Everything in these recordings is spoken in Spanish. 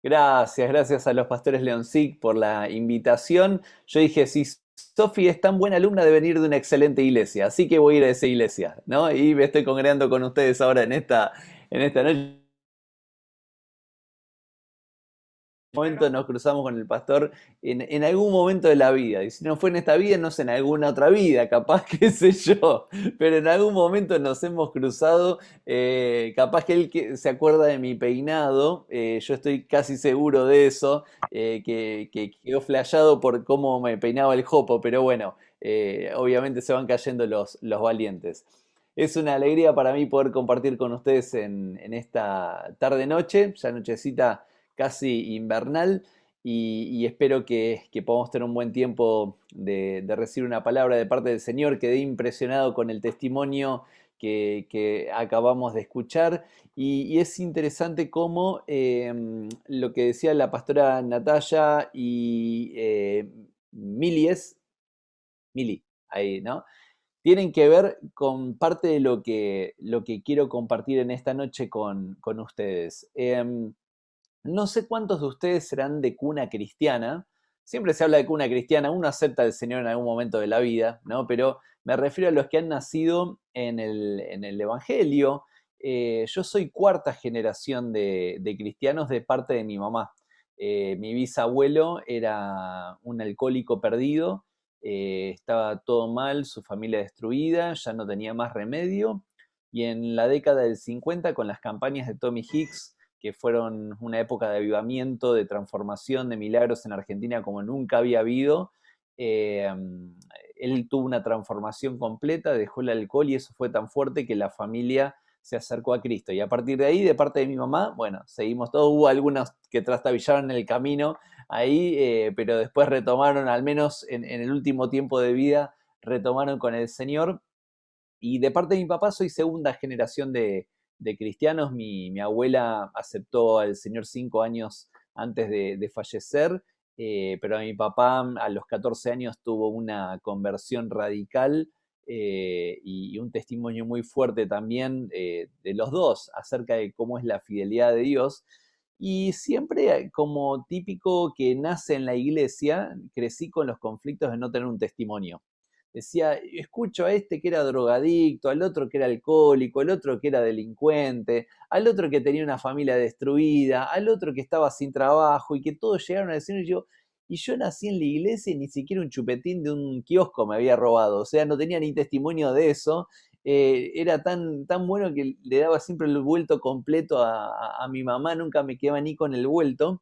Gracias a los pastores Leoncic por la invitación. Yo dije, si Sofi es tan buena alumna de venir de una excelente iglesia, así que voy a ir a esa iglesia, ¿no? Y me estoy congregando con ustedes ahora en esta noche. Momento nos cruzamos con el pastor en algún momento de la vida. Y si no fue en esta vida, no sé, en alguna otra vida, capaz, qué sé yo. Pero en algún momento nos hemos cruzado. Capaz que se acuerda de mi peinado. Yo estoy casi seguro de eso. Que quedó flasheado por cómo me peinaba el jopo. Pero bueno, obviamente se van cayendo los valientes. Es una alegría para mí poder compartir con ustedes en esta tarde-noche, ya nochecita casi invernal, y espero que podamos tener un buen tiempo de recibir una palabra de parte del Señor. Quedé impresionado con el testimonio que acabamos de escuchar, y es interesante cómo lo que decía la pastora Natalia y Mili, ahí, ¿no? Tienen que ver con parte de lo que quiero compartir en esta noche con ustedes. No sé cuántos de ustedes serán de cuna cristiana. Siempre se habla de cuna cristiana, uno acepta al Señor en algún momento de la vida, ¿no? Pero me refiero a los que han nacido en el Evangelio. Yo soy cuarta generación de cristianos de parte de mi mamá. Mi bisabuelo era un alcohólico perdido, estaba todo mal, su familia destruida, ya no tenía más remedio. Y en la década del 50, con las campañas de Tommy Hicks, que fueron una época de avivamiento, de transformación, de milagros en Argentina como nunca había habido. Eh, Él tuvo una transformación completa, dejó el alcohol y eso fue tan fuerte que la familia se acercó a Cristo. Y a partir de ahí, de parte de mi mamá, bueno, seguimos todos. Hubo algunos que trastabillaron en el camino ahí, pero después retomaron, al menos en el último tiempo de vida, retomaron con el Señor. Y de parte de mi papá soy segunda generación de cristianos. Mi abuela aceptó al Señor 5 años antes de fallecer, pero mi papá a los 14 años tuvo una conversión radical, y un testimonio muy fuerte también, de los dos acerca de cómo es la fidelidad de Dios. Y siempre, como típico que nace en la iglesia, crecí con los conflictos de no tener un testimonio. Decía, escucho a este que era drogadicto, al otro que era alcohólico, al otro que era delincuente, al otro que tenía una familia destruida, al otro que estaba sin trabajo, y que todos llegaron a decirme yo, y yo nací en la iglesia y ni siquiera un chupetín de un kiosco me había robado. O sea, no tenía ni testimonio de eso. Era tan bueno que le daba siempre el vuelto completo a mi mamá, nunca me quedaba ni con el vuelto.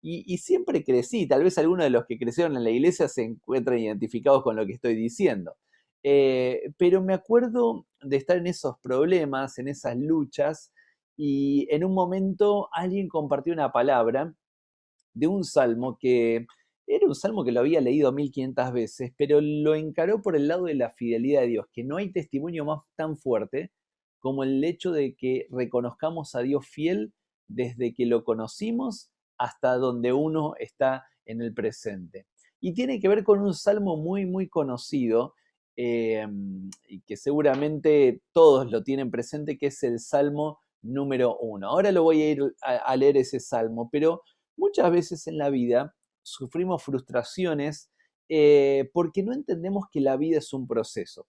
Y siempre crecí. Tal vez algunos de los que crecieron en la iglesia se encuentran identificados con lo que estoy diciendo. Pero me acuerdo de estar en esos problemas, en esas luchas, y en un momento alguien compartió una palabra de un salmo que era un salmo que lo había leído 1500 veces, pero lo encaró por el lado de la fidelidad de Dios, que no hay testimonio más tan fuerte como el hecho de que reconozcamos a Dios fiel desde que lo conocimos hasta donde uno está en el presente. Y tiene que ver con un salmo muy, muy conocido, y que seguramente todos lo tienen presente, que es el Salmo número 1. Ahora lo voy a ir a leer ese salmo, pero muchas veces en la vida sufrimos frustraciones, porque no entendemos que la vida es un proceso.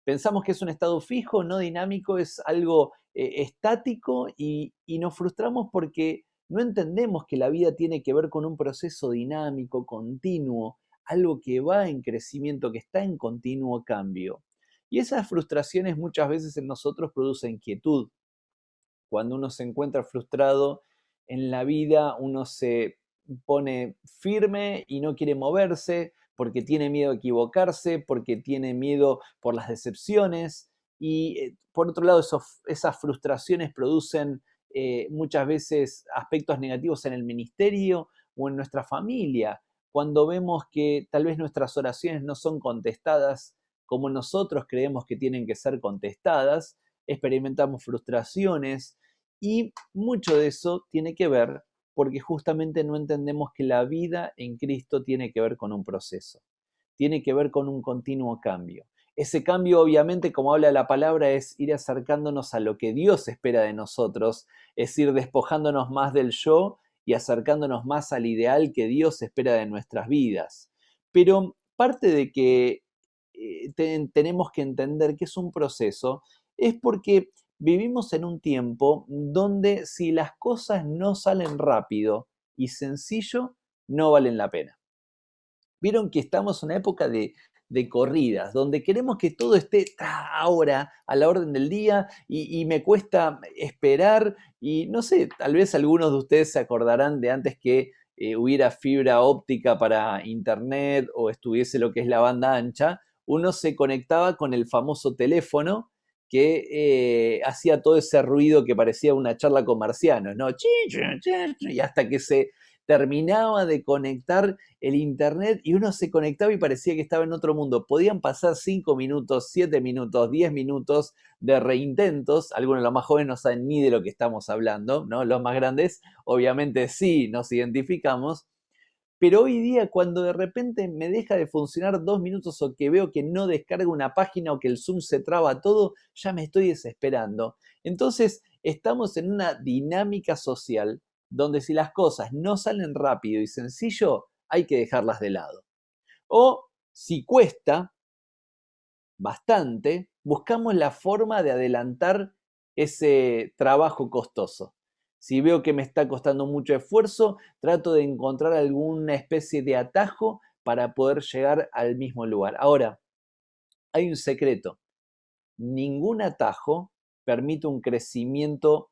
Pensamos que es un estado fijo, no dinámico, es algo estático, y nos frustramos porque no entendemos que la vida tiene que ver con un proceso dinámico, continuo, algo que va en crecimiento, que está en continuo cambio. Y esas frustraciones muchas veces en nosotros producen inquietud. Cuando uno se encuentra frustrado en la vida, uno se pone firme y no quiere moverse porque tiene miedo a equivocarse, porque tiene miedo por las decepciones. Y por otro lado, esas frustraciones producen muchas veces aspectos negativos en el ministerio o en nuestra familia. Cuando vemos que tal vez nuestras oraciones no son contestadas como nosotros creemos que tienen que ser contestadas, experimentamos frustraciones, y mucho de eso tiene que ver porque justamente no entendemos que la vida en Cristo tiene que ver con un proceso, tiene que ver con un continuo cambio. Ese cambio, obviamente, como habla la palabra, es ir acercándonos a lo que Dios espera de nosotros, es ir despojándonos más del yo y acercándonos más al ideal que Dios espera de nuestras vidas. Pero parte de que tenemos que entender que es un proceso es porque vivimos en un tiempo donde si las cosas no salen rápido y sencillo, no valen la pena. Vieron que estamos en una época de corridas, donde queremos que todo esté ahora a la orden del día y me cuesta esperar y no sé, tal vez algunos de ustedes se acordarán de antes que hubiera fibra óptica para internet o estuviese lo que es la banda ancha, uno se conectaba con el famoso teléfono que hacía todo ese ruido que parecía una charla con marcianos, ¿no? Y hasta que se terminaba de conectar el internet y uno se conectaba y parecía que estaba en otro mundo. Podían pasar 5 minutos, 7 minutos, 10 minutos de reintentos. Algunos de los más jóvenes no saben ni de lo que estamos hablando, ¿no? Los más grandes, obviamente sí nos identificamos. Pero hoy día, cuando de repente me deja de funcionar 2 minutos o que veo que no descarga una página o que el Zoom se traba todo, ya me estoy desesperando. Entonces, estamos en una dinámica social donde si las cosas no salen rápido y sencillo, hay que dejarlas de lado. O si cuesta bastante, buscamos la forma de adelantar ese trabajo costoso. Si veo que me está costando mucho esfuerzo, trato de encontrar alguna especie de atajo para poder llegar al mismo lugar. Ahora, hay un secreto. Ningún atajo permite un crecimiento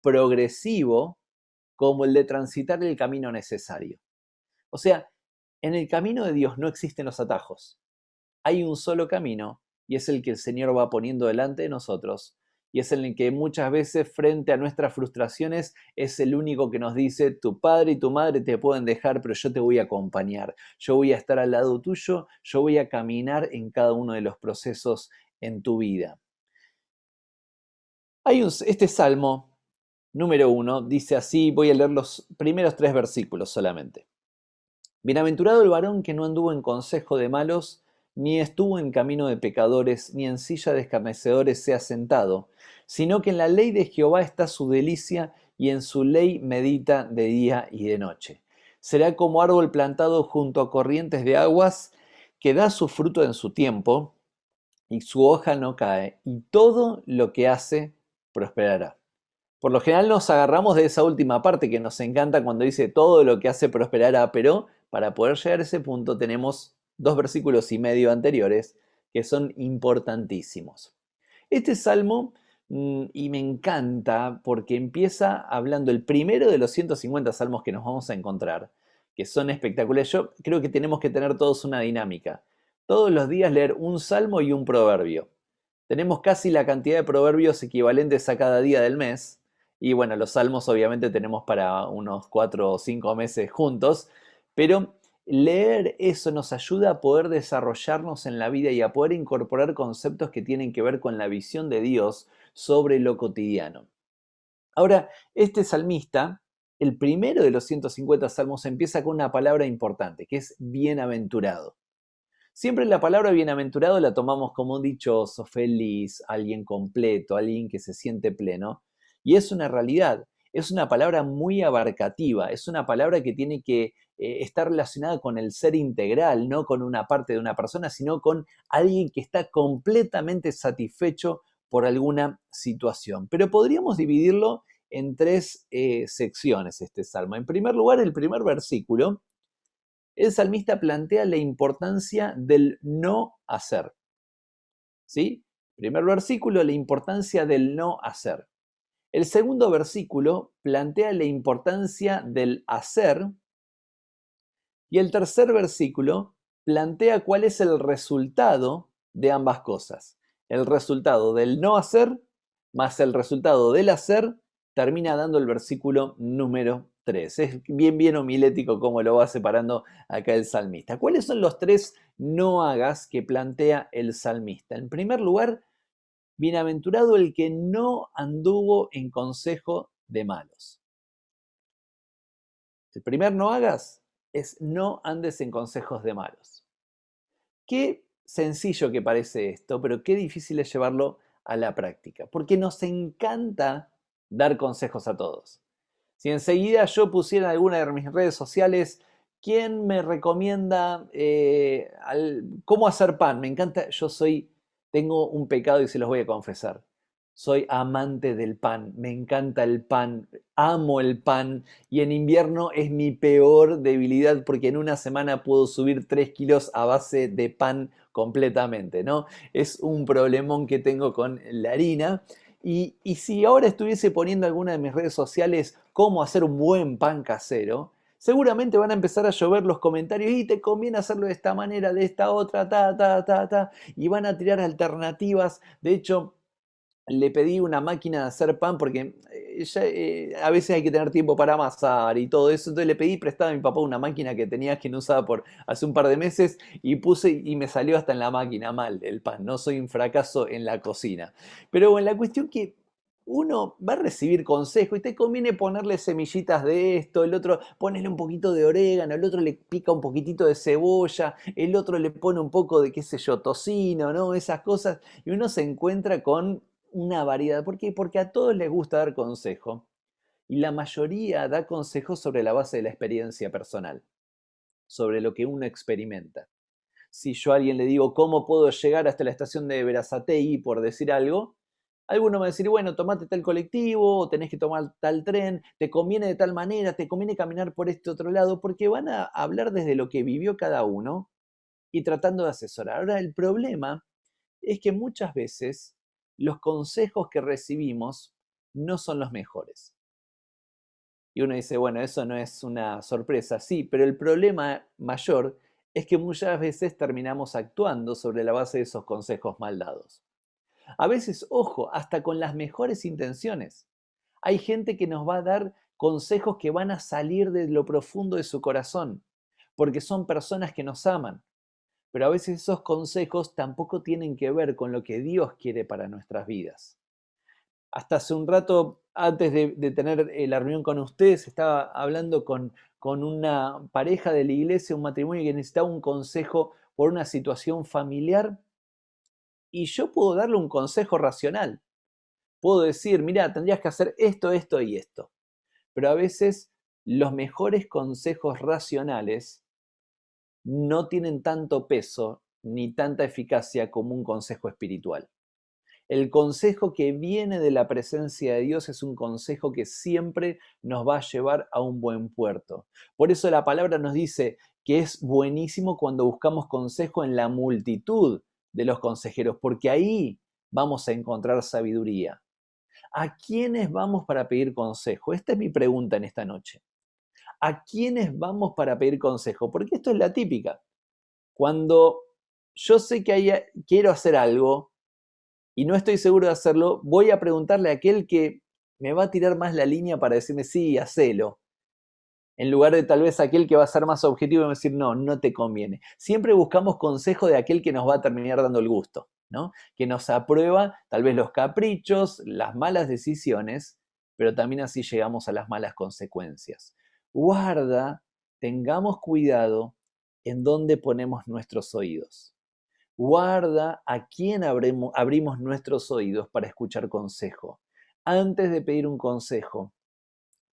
progresivo como el de transitar el camino necesario. O sea, en el camino de Dios no existen los atajos. Hay un solo camino y es el que el Señor va poniendo delante de nosotros. Y es el que muchas veces frente a nuestras frustraciones es el único que nos dice, tu padre y tu madre te pueden dejar, pero yo te voy a acompañar. Yo voy a estar al lado tuyo, yo voy a caminar en cada uno de los procesos en tu vida. Este salmo número 1 dice así, voy a leer los primeros 3 versículos solamente. Bienaventurado el varón que no anduvo en consejo de malos, ni estuvo en camino de pecadores, ni en silla de escarnecedores se ha sentado, sino que en la ley de Jehová está su delicia, y en su ley medita de día y de noche. Será como árbol plantado junto a corrientes de aguas, que da su fruto en su tiempo, y su hoja no cae, y todo lo que hace prosperará. Por lo general nos agarramos de esa última parte que nos encanta cuando dice todo lo que hace prosperará, pero para poder llegar a ese punto tenemos 2 versículos y medio anteriores que son importantísimos. Este salmo, y me encanta porque empieza hablando el primero de los 150 salmos que nos vamos a encontrar, que son espectaculares. Yo creo que tenemos que tener todos una dinámica. Todos los días leer un salmo y un proverbio. Tenemos casi la cantidad de proverbios equivalentes a cada día del mes. Y bueno, los salmos obviamente tenemos para unos 4 o 5 meses juntos, pero leer eso nos ayuda a poder desarrollarnos en la vida y a poder incorporar conceptos que tienen que ver con la visión de Dios sobre lo cotidiano. Ahora, este salmista, el primero de los 150 salmos, empieza con una palabra importante, que es bienaventurado. Siempre la palabra bienaventurado la tomamos como un dichoso, feliz, alguien completo, alguien que se siente pleno. Y es una realidad, es una palabra muy abarcativa, es una palabra que tiene que estar relacionada con el ser integral, no con una parte de una persona, sino con alguien que está completamente satisfecho por alguna situación. Pero podríamos dividirlo en 3 secciones este salmo. En primer lugar, el primer versículo el salmista plantea la importancia del no hacer. ¿Sí? Primer versículo, la importancia del no hacer. El segundo versículo plantea la importancia del hacer. Y el tercer versículo plantea cuál es el resultado de ambas cosas. El resultado del no hacer más el resultado del hacer termina dando el versículo número 3. Es bien homilético cómo lo va separando acá el salmista. ¿Cuáles son los 3 no hagas que plantea el salmista? En primer lugar, bienaventurado el que no anduvo en consejo de malos. El primer no hagas es no andes en consejos de malos. Qué sencillo que parece esto, pero qué difícil es llevarlo a la práctica, porque nos encanta dar consejos a todos. Si enseguida yo pusiera en alguna de mis redes sociales, ¿quién me recomienda cómo hacer pan? Me encanta, tengo un pecado y se los voy a confesar. Soy amante del pan, me encanta el pan, amo el pan y en invierno es mi peor debilidad porque en una semana puedo subir 3 kilos a base de pan completamente, ¿no? Es un problemón que tengo con la harina. Y si ahora estuviese poniendo en alguna de mis redes sociales cómo hacer un buen pan casero, seguramente van a empezar a llover los comentarios y te conviene hacerlo de esta manera, de esta otra, y van a tirar alternativas. De hecho, le pedí una máquina de hacer pan porque a veces hay que tener tiempo para amasar y todo eso. Entonces le pedí prestada a mi papá una máquina que tenía que no usaba por hace un par de meses y puse y me salió hasta en la máquina mal el pan. No soy un fracaso en la cocina. Pero bueno, la cuestión que uno va a recibir consejo y te conviene ponerle semillitas de esto, el otro ponerle un poquito de orégano, el otro le pica un poquitito de cebolla, el otro le pone un poco de, qué sé yo, tocino, ¿no? Esas cosas. Y uno se encuentra con una variedad. ¿Por qué? Porque a todos les gusta dar consejo y la mayoría da consejos sobre la base de la experiencia personal, sobre lo que uno experimenta. Si yo a alguien le digo, ¿cómo puedo llegar hasta la estación de Berazategui por decir algo? Alguno va a decir, bueno, tomate tal colectivo, o tenés que tomar tal tren, te conviene de tal manera, te conviene caminar por este otro lado, porque van a hablar desde lo que vivió cada uno y tratando de asesorar. Ahora, el problema es que muchas veces los consejos que recibimos no son los mejores. Y uno dice, bueno, eso no es una sorpresa, sí, pero el problema mayor es que muchas veces terminamos actuando sobre la base de esos consejos mal dados. A veces, ojo, hasta con las mejores intenciones. Hay gente que nos va a dar consejos que van a salir de lo profundo de su corazón, porque son personas que nos aman. Pero a veces esos consejos tampoco tienen que ver con lo que Dios quiere para nuestras vidas. Hasta hace un rato, antes de tener la reunión con ustedes, estaba hablando con una pareja de la iglesia, un matrimonio que necesitaba un consejo por una situación familiar y yo puedo darle un consejo racional. Puedo decir, mira, tendrías que hacer esto, esto y esto. Pero a veces los mejores consejos racionales no tienen tanto peso ni tanta eficacia como un consejo espiritual. El consejo que viene de la presencia de Dios es un consejo que siempre nos va a llevar a un buen puerto. Por eso la palabra nos dice que es buenísimo cuando buscamos consejo en la multitud de los consejeros, porque ahí vamos a encontrar sabiduría. ¿A quiénes vamos para pedir consejo? Esta es mi pregunta en esta noche. ¿A quiénes vamos para pedir consejo? Porque esto es la típica. Cuando yo sé que quiero hacer algo y no estoy seguro de hacerlo, voy a preguntarle a aquel que me va a tirar más la línea para decirme sí, hacelo. En lugar de tal vez aquel que va a ser más objetivo y va a decir no, no te conviene. Siempre buscamos consejo de aquel que nos va a terminar dando el gusto, ¿no? Que nos aprueba tal vez los caprichos, las malas decisiones, pero también así llegamos a las malas consecuencias. Guarda, tengamos cuidado en dónde ponemos nuestros oídos. Guarda a quién abrimos nuestros oídos para escuchar consejo. Antes de pedir un consejo,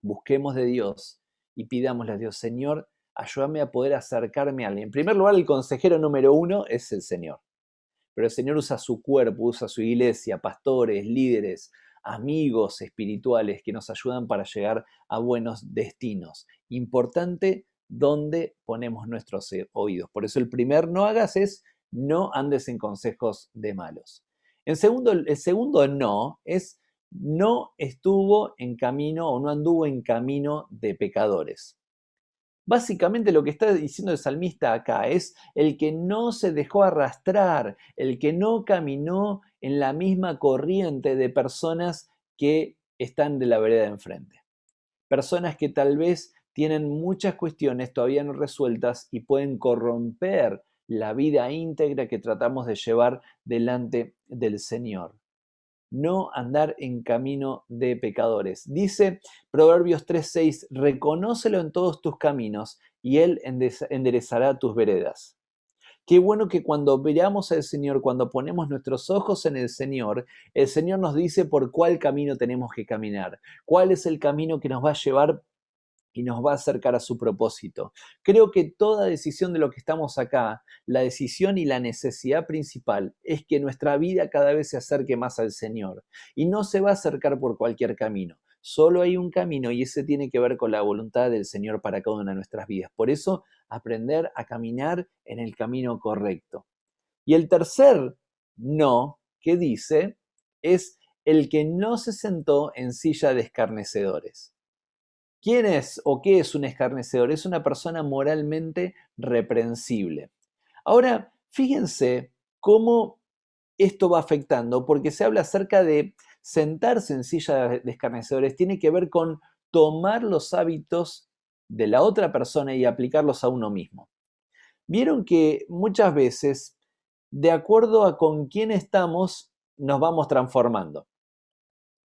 busquemos de Dios y pidámosle a Dios, Señor, ayúdame a poder acercarme a alguien. En primer lugar, el consejero número uno es el Señor. Pero el Señor usa su cuerpo, usa su iglesia, pastores, líderes, amigos espirituales que nos ayudan para llegar a buenos destinos. Importante dónde ponemos nuestros oídos. Por eso el primer no hagas es no andes en consejos de malos. El segundo no es no estuvo en camino o no anduvo en camino de pecadores. Básicamente lo que está diciendo el salmista acá es el que no se dejó arrastrar, el que no caminó en la misma corriente de personas que están de la vereda de enfrente. Personas que tal vez tienen muchas cuestiones todavía no resueltas y pueden corromper la vida íntegra que tratamos de llevar delante del Señor. No andar en camino de pecadores. Dice Proverbios 3:6, reconócelo en todos tus caminos y Él enderezará tus veredas. Qué bueno que cuando veamos al Señor, cuando ponemos nuestros ojos en el Señor nos dice por cuál camino tenemos que caminar, cuál es el camino que nos va a llevar y nos va a acercar a su propósito. Creo que toda decisión de lo que estamos acá, la decisión y la necesidad principal es que nuestra vida cada vez se acerque más al Señor y no se va a acercar por cualquier camino. Solo hay un camino y ese tiene que ver con la voluntad del Señor para cada una de nuestras vidas. Por eso, aprender a caminar en el camino correcto. Y el tercer no que dice es el que no se sentó en silla de escarnecedores. ¿Quién es o qué es un escarnecedor? Es una persona moralmente reprensible. Ahora, fíjense cómo esto va afectando, porque se habla acerca de sentarse en silla de escarnecedores, tiene que ver con tomar los hábitos de la otra persona y aplicarlos a uno mismo. Vieron que muchas veces, de acuerdo a con quién estamos, nos vamos transformando.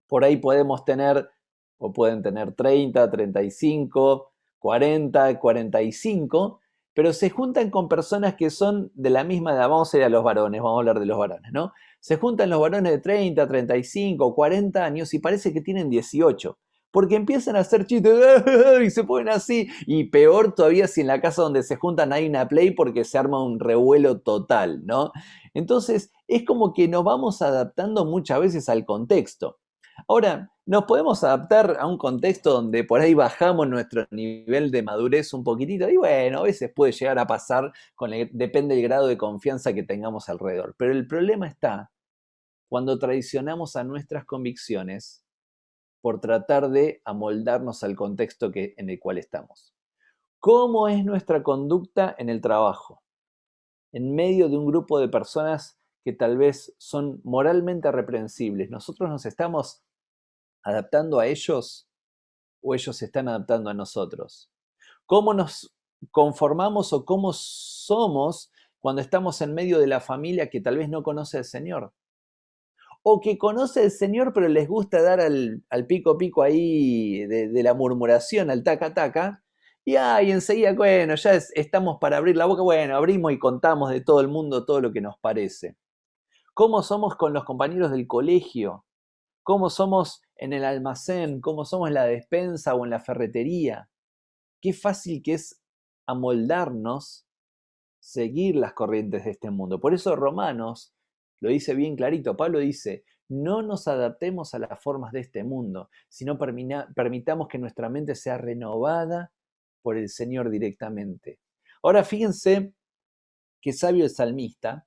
Por ahí podemos tener, o pueden tener 30, 35, 40, 45, pero se juntan con personas que son de la misma edad. Vamos a ir a los varones, vamos a hablar de los varones, ¿no? Se juntan los varones de 30, 35, 40 años y parece que tienen 18, porque empiezan a hacer chistes y se ponen así. Y peor todavía si en la casa donde se juntan hay una play porque se arma un revuelo total, ¿no? Entonces es como que nos vamos adaptando muchas veces al contexto. Ahora, nos podemos adaptar a un contexto donde por ahí bajamos nuestro nivel de madurez un poquitito y bueno, a veces puede llegar a pasar, depende del grado de confianza que tengamos alrededor. Pero el problema está cuando traicionamos a nuestras convicciones por tratar de amoldarnos al contexto en el cual estamos. ¿Cómo es nuestra conducta en el trabajo? En medio de un grupo de personas que tal vez son moralmente reprensibles, ¿nosotros nos estamos adaptando a ellos o ellos se están adaptando a nosotros? ¿Cómo nos conformamos o cómo somos cuando estamos en medio de la familia que tal vez no conoce al Señor? O que conoce al Señor pero les gusta dar al pico pico ahí de la murmuración, al taca taca, y enseguida, bueno, ya estamos para abrir la boca, bueno, abrimos y contamos de todo el mundo todo lo que nos parece. ¿Cómo somos con los compañeros del colegio? ¿Cómo somos en el almacén? ¿Cómo somos en la despensa o en la ferretería? Qué fácil que es amoldarnos, seguir las corrientes de este mundo. Por eso Romanos lo dice bien clarito. Pablo dice, no nos adaptemos a las formas de este mundo, sino permitamos que nuestra mente sea renovada por el Señor directamente. Ahora fíjense qué sabio el salmista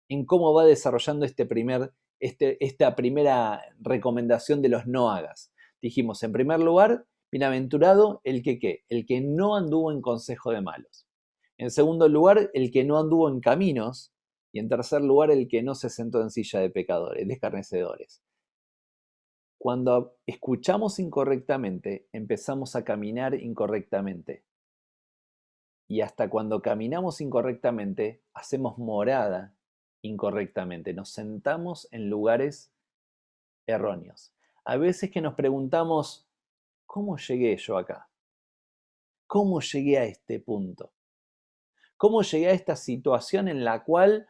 en cómo va desarrollando esta primera recomendación de los no hagas. Dijimos, en primer lugar, bienaventurado el que ¿qué? El que no anduvo en consejo de malos. En segundo lugar, el que no anduvo en caminos. Y en tercer lugar, el que no se sentó en silla de pecadores, de escarnecedores. Cuando escuchamos incorrectamente, empezamos a caminar incorrectamente. Y hasta cuando caminamos incorrectamente, hacemos morada incorrectamente. Nos sentamos en lugares erróneos. A veces que nos preguntamos, ¿cómo llegué yo acá? ¿Cómo llegué a este punto? ¿Cómo llegué a esta situación en la cual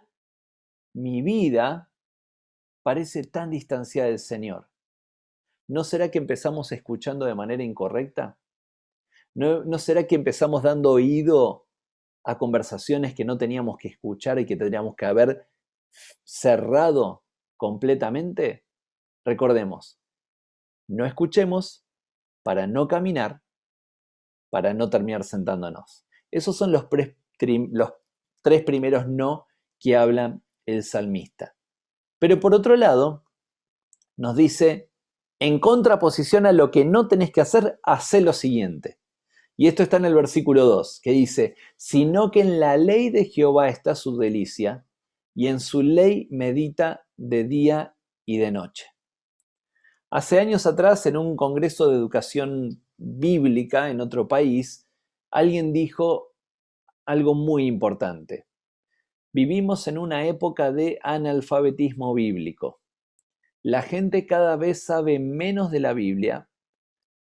mi vida parece tan distanciada del Señor? ¿No será que empezamos escuchando de manera incorrecta? ¿No será que empezamos dando oído a conversaciones que no teníamos que escuchar y que tendríamos que haber cerrado completamente? Recordemos, no escuchemos para no caminar, para no terminar sentándonos. Esos son los tres primeros no que habla el salmista. Pero por otro lado, nos dice, en contraposición a lo que no tenés que hacer, hacé lo siguiente. Y esto está en el versículo 2, que dice, sino que en la ley de Jehová está su delicia, y en su ley medita de día y de noche. Hace años atrás, en un congreso de educación bíblica en otro país, alguien dijo algo muy importante. Vivimos en una época de analfabetismo bíblico. La gente cada vez sabe menos de la Biblia,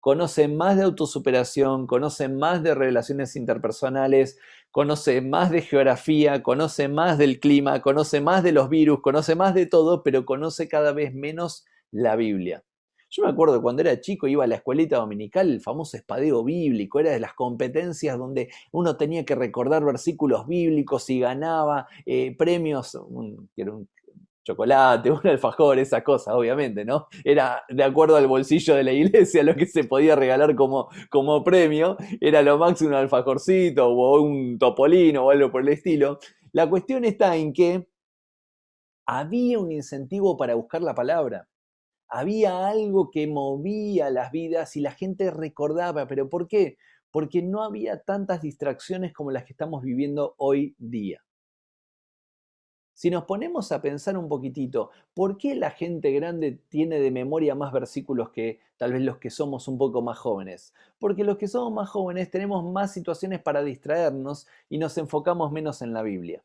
conoce más de autosuperación, conoce más de relaciones interpersonales, conoce más de geografía, conoce más del clima, conoce más de los virus, conoce más de todo, pero conoce cada vez menos la Biblia. Yo me acuerdo cuando era chico, iba a la escuelita dominical, el famoso espadeo bíblico, era de las competencias donde uno tenía que recordar versículos bíblicos y ganaba premios, que era un chocolate, un alfajor, esa cosa, obviamente, ¿no? Era de acuerdo al bolsillo de la iglesia lo que se podía regalar como premio, era lo máximo un alfajorcito o un topolino o algo por el estilo. La cuestión está en que había un incentivo para buscar la palabra. Había algo que movía las vidas y la gente recordaba, pero ¿por qué? Porque no había tantas distracciones como las que estamos viviendo hoy día. Si nos ponemos a pensar un poquitito, ¿por qué la gente grande tiene de memoria más versículos que tal vez los que somos un poco más jóvenes? Porque los que somos más jóvenes tenemos más situaciones para distraernos y nos enfocamos menos en la Biblia.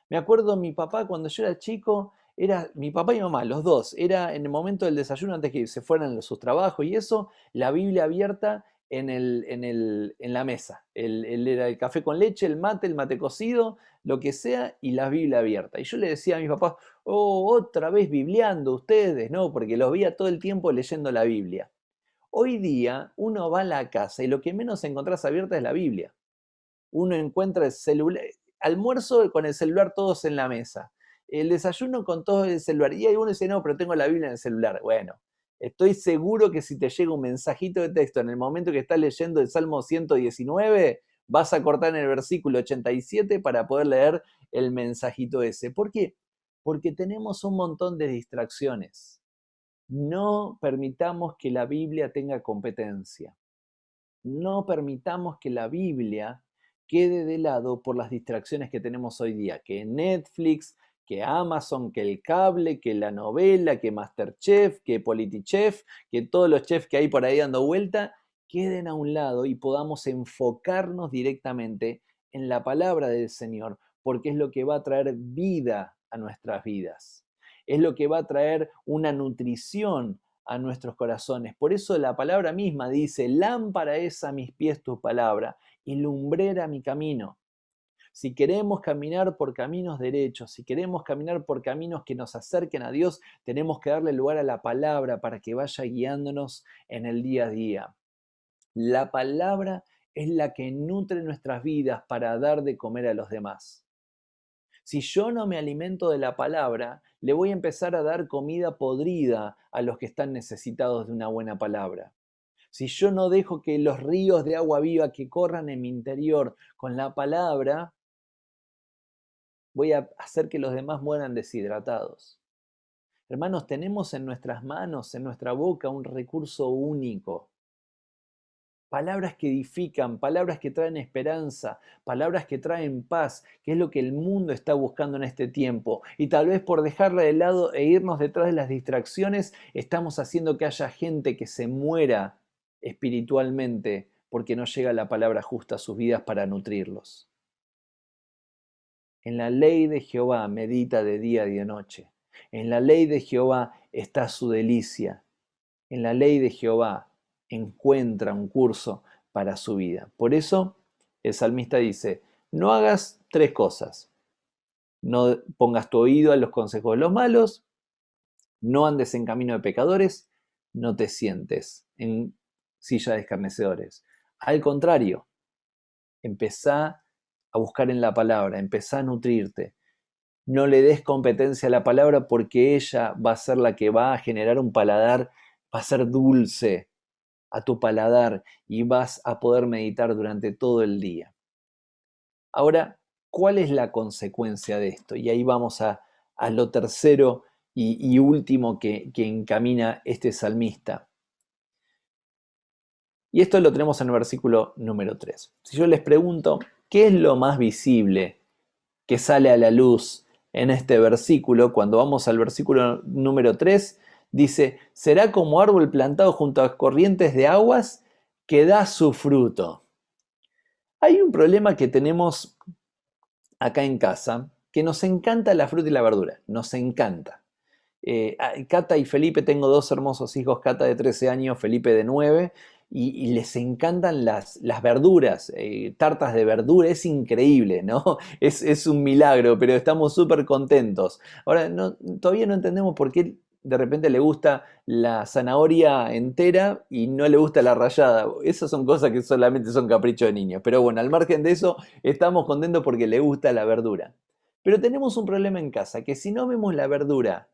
Me acuerdo mi papá cuando yo era chico, era mi papá y mamá, los dos, era en el momento del desayuno antes que se fueran a sus trabajos y eso, la Biblia abierta en la mesa. Era el café con leche, el mate cocido, lo que sea, y la Biblia abierta. Y yo le decía a mis papás, oh, otra vez bibliando ustedes, ¿no? Porque los veía todo el tiempo leyendo la Biblia. Hoy día uno va a la casa y lo que menos encontrás abierta es la Biblia. Uno encuentra el celular, almuerzo con el celular todos en la mesa, el desayuno con todo el celular, y uno dice, no, pero tengo la Biblia en el celular. Bueno, estoy seguro que si te llega un mensajito de texto en el momento que estás leyendo el Salmo 119, vas a cortar en el versículo 87 para poder leer el mensajito ese. ¿Por qué? Porque tenemos un montón de distracciones. No permitamos que la Biblia tenga competencia. No permitamos que la Biblia quede de lado por las distracciones que tenemos hoy día, que Netflix, que Amazon, que el cable, que la novela, que MasterChef, que PolitiChef, que todos los chefs que hay por ahí dando vuelta, queden a un lado y podamos enfocarnos directamente en la palabra del Señor, porque es lo que va a traer vida a nuestras vidas. Es lo que va a traer una nutrición a nuestros corazones. Por eso la palabra misma dice, lámpara es a mis pies tu palabra y lumbrera mi camino. Si queremos caminar por caminos derechos, si queremos caminar por caminos que nos acerquen a Dios, tenemos que darle lugar a la palabra para que vaya guiándonos en el día a día. La palabra es la que nutre nuestras vidas para dar de comer a los demás. Si yo no me alimento de la palabra, le voy a empezar a dar comida podrida a los que están necesitados de una buena palabra. Si yo no dejo que los ríos de agua viva que corran en mi interior con la palabra, voy a hacer que los demás mueran deshidratados. Hermanos, tenemos en nuestras manos, en nuestra boca, un recurso único. Palabras que edifican, palabras que traen esperanza, palabras que traen paz, que es lo que el mundo está buscando en este tiempo. Y tal vez por dejarla de lado e irnos detrás de las distracciones, estamos haciendo que haya gente que se muera espiritualmente porque no llega la palabra justa a sus vidas para nutrirlos. En la ley de Jehová medita de día y de noche. En la ley de Jehová está su delicia. En la ley de Jehová encuentra un curso para su vida. Por eso el salmista dice, no hagas tres cosas. No pongas tu oído a los consejos de los malos, no andes en camino de pecadores, no te sientes en silla de escarnecedores. Al contrario, empezá a buscar en la palabra, empezá a nutrirte. No le des competencia a la palabra porque ella va a ser la que va a generar un paladar, va a ser dulce a tu paladar y vas a poder meditar durante todo el día. Ahora, ¿cuál es la consecuencia de esto? Y ahí vamos a lo tercero y último que encamina este salmista. Y esto lo tenemos en el versículo número 3. Si yo les pregunto, ¿qué es lo más visible que sale a la luz en este versículo? Cuando vamos al versículo número 3, dice, será como árbol plantado junto a corrientes de aguas que da su fruto. Hay un problema que tenemos acá en casa, que nos encanta la fruta y la verdura, nos encanta. Cata y Felipe, tengo dos hermosos hijos, Cata de 13 años, Felipe de 9, y les encantan las verduras, tartas de verdura, es increíble, ¿no? Es un milagro, pero estamos súper contentos. Ahora, todavía no entendemos por qué de repente le gusta la zanahoria entera y no le gusta la rallada. Esas son cosas que solamente son caprichos de niños. Pero bueno, al margen de eso, estamos contentos porque le gusta la verdura. Pero tenemos un problema en casa, que si no vemos la verdura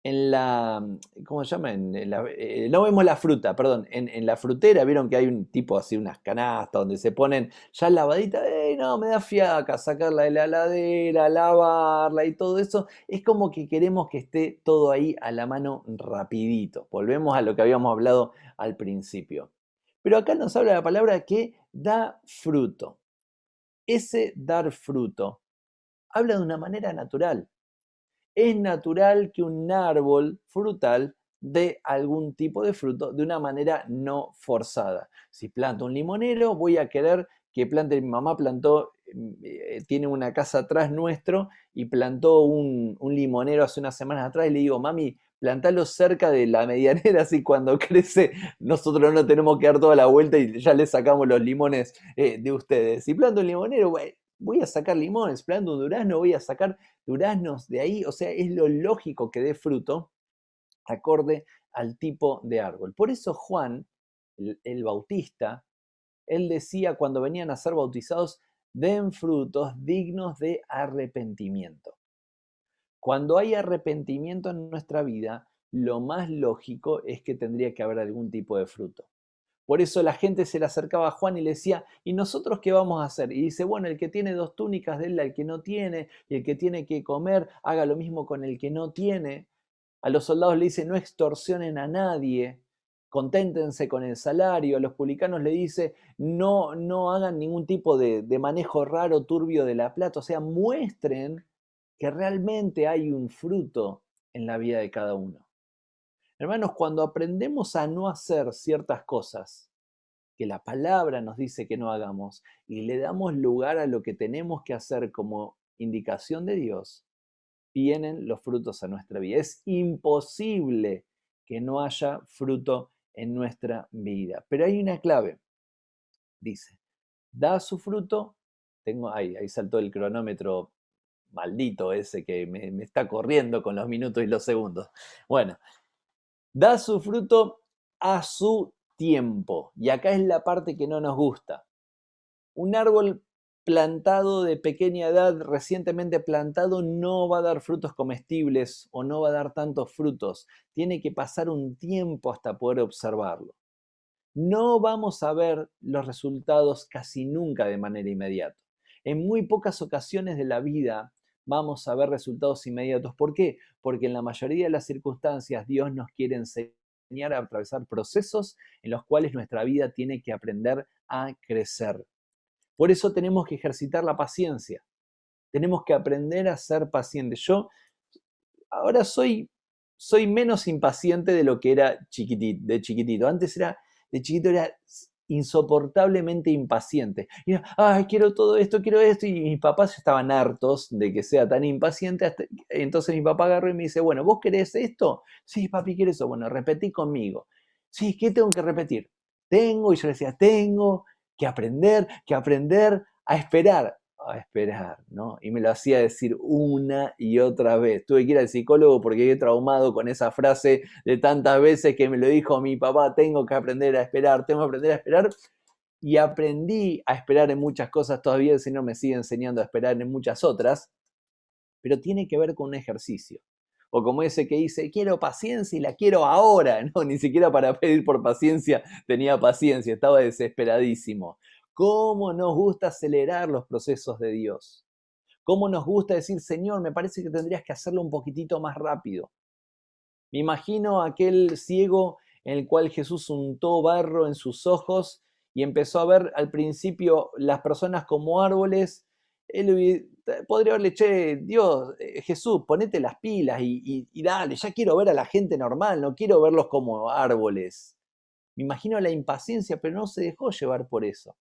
en la, ¿cómo se llama? No vemos la fruta, perdón, en la frutera, vieron que hay un tipo así, unas canastas donde se ponen ya lavaditas, no, me da fiaca sacarla de la heladera, lavarla y todo eso, es como que queremos que esté todo ahí a la mano rapidito. Volvemos a lo que habíamos hablado al principio. Pero acá nos habla la palabra que da fruto. Ese dar fruto habla de una manera natural. Es natural que un árbol frutal dé algún tipo de fruto de una manera no forzada. Si planto un limonero, voy a querer que plante, mi mamá plantó, tiene una casa atrás nuestro y plantó un limonero hace unas semanas atrás y le digo, mami, plantalo cerca de la medianera, así cuando crece nosotros no tenemos que dar toda la vuelta y ya le sacamos los limones de ustedes. Si planto un limonero, voy a sacar limones, planto un durazno, voy a sacar duraznos de ahí, o sea, es lo lógico que dé fruto acorde al tipo de árbol. Por eso Juan, el Bautista, él decía cuando venían a ser bautizados, den frutos dignos de arrepentimiento. Cuando hay arrepentimiento en nuestra vida, lo más lógico es que tendría que haber algún tipo de fruto. Por eso la gente se le acercaba a Juan y le decía, ¿y nosotros qué vamos a hacer? Y dice, bueno, el que tiene 2 túnicas, déle al que no tiene, y el que tiene que comer, haga lo mismo con el que no tiene. A los soldados le dice, no extorsionen a nadie, conténtense con el salario. A los publicanos le dice, no hagan ningún tipo de manejo raro, turbio de la plata. O sea, muestren que realmente hay un fruto en la vida de cada uno. Hermanos, cuando aprendemos a no hacer ciertas cosas que la palabra nos dice que no hagamos y le damos lugar a lo que tenemos que hacer como indicación de Dios, vienen los frutos a nuestra vida. Es imposible que no haya fruto en nuestra vida. Pero hay una clave. Dice, da su fruto. Ahí saltó el cronómetro maldito ese que me está corriendo con los minutos y los segundos. Bueno, da su fruto a su tiempo. Y acá es la parte que no nos gusta. Un árbol plantado de pequeña edad, recientemente plantado, no va a dar frutos comestibles o no va a dar tantos frutos. Tiene que pasar un tiempo hasta poder observarlo. No vamos a ver los resultados casi nunca de manera inmediata. En muy pocas ocasiones de la vida vamos a ver resultados inmediatos. ¿Por qué? Porque en la mayoría de las circunstancias Dios nos quiere enseñar a atravesar procesos en los cuales nuestra vida tiene que aprender a crecer. Por eso tenemos que ejercitar la paciencia. Tenemos que aprender a ser pacientes. Yo ahora soy menos impaciente de lo que era de chiquitito. Antes de chiquito era insoportablemente impaciente. Y era, ay, quiero todo esto, quiero esto. Y mis papás estaban hartos de que sea tan impaciente. Entonces mi papá agarró y me dice, bueno, ¿vos querés esto? Sí, papi, quiero eso. Bueno, repetí conmigo. Sí, ¿qué tengo que repetir? Y yo le decía, tengo que aprender a esperar, ¿no? Y me lo hacía decir una y otra vez. Tuve que ir al psicólogo porque quedé traumado con esa frase de tantas veces que me lo dijo mi papá, tengo que aprender a esperar, tengo que aprender a esperar. Y aprendí a esperar en muchas cosas, todavía el Señor me sigue enseñando a esperar en muchas otras, pero tiene que ver con un ejercicio. O como ese que dice, quiero paciencia y la quiero ahora, ¿no? Ni siquiera para pedir por paciencia tenía paciencia, estaba desesperadísimo. ¿Cómo nos gusta acelerar los procesos de Dios? ¿Cómo nos gusta decir, Señor, me parece que tendrías que hacerlo un poquitito más rápido? Me imagino aquel ciego en el cual Jesús untó barro en sus ojos y empezó a ver al principio las personas como árboles. Él podría haberle, che, Dios, Jesús, ponete las pilas y dale, ya quiero ver a la gente normal, no quiero verlos como árboles. Me imagino la impaciencia, pero no se dejó llevar por eso.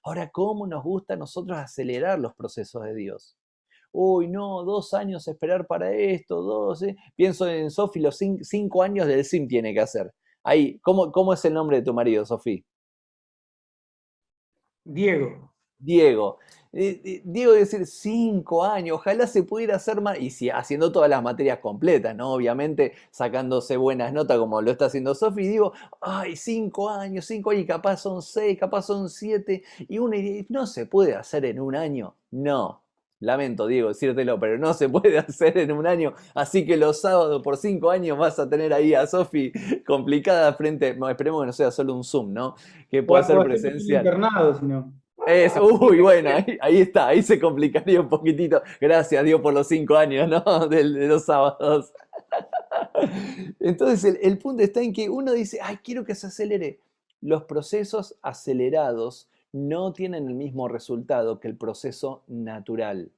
Ahora, ¿cómo nos gusta a nosotros acelerar los procesos de Dios? Uy, no, 2 años esperar para esto, Pienso en Sofi, los 5 años del SIM tiene que hacer. Ahí, ¿cómo es el nombre de tu marido, Sofi? Diego. Diego. Diego, decir 5 años, ojalá se pudiera hacer más, y si haciendo todas las materias completas, ¿no? Obviamente sacándose buenas notas como lo está haciendo Sofi, digo, ay, 5 años, 5 años, y capaz son 6, capaz son 7, y uno diría, ¿no se puede hacer en un año? No, lamento, Diego, decírtelo, pero no se puede hacer en un año, así que los sábados por 5 años vas a tener ahí a Sofi complicada frente, bueno, esperemos que no sea solo un Zoom, ¿no? Que pueda O ser hacemos un presencial. internado, si no. Uy, bueno, ahí está, ahí se complicaría un poquitito. Gracias, Dios, por los 5 años, ¿no? De los sábados. Entonces, el punto está en que uno dice, ay, quiero que se acelere. Los procesos acelerados no tienen el mismo resultado que el proceso natural.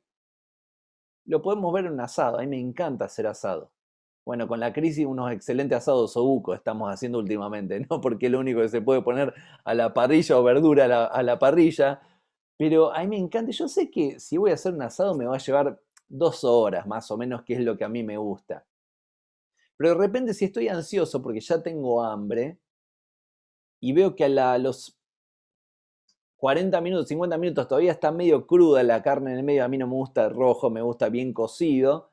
Lo podemos ver en un asado, a mí me encanta hacer asado. Bueno, con la crisis unos excelentes asados osobuco estamos haciendo últimamente, ¿no? Porque es lo único que se puede poner a la parrilla o verdura a la parrilla. Pero a mí me encanta. Yo sé que si voy a hacer un asado me va a llevar 2 horas más o menos, que es lo que a mí me gusta. Pero de repente si estoy ansioso porque ya tengo hambre y veo que los 40 minutos, 50 minutos todavía está medio cruda la carne en el medio, a mí no me gusta rojo, me gusta bien cocido,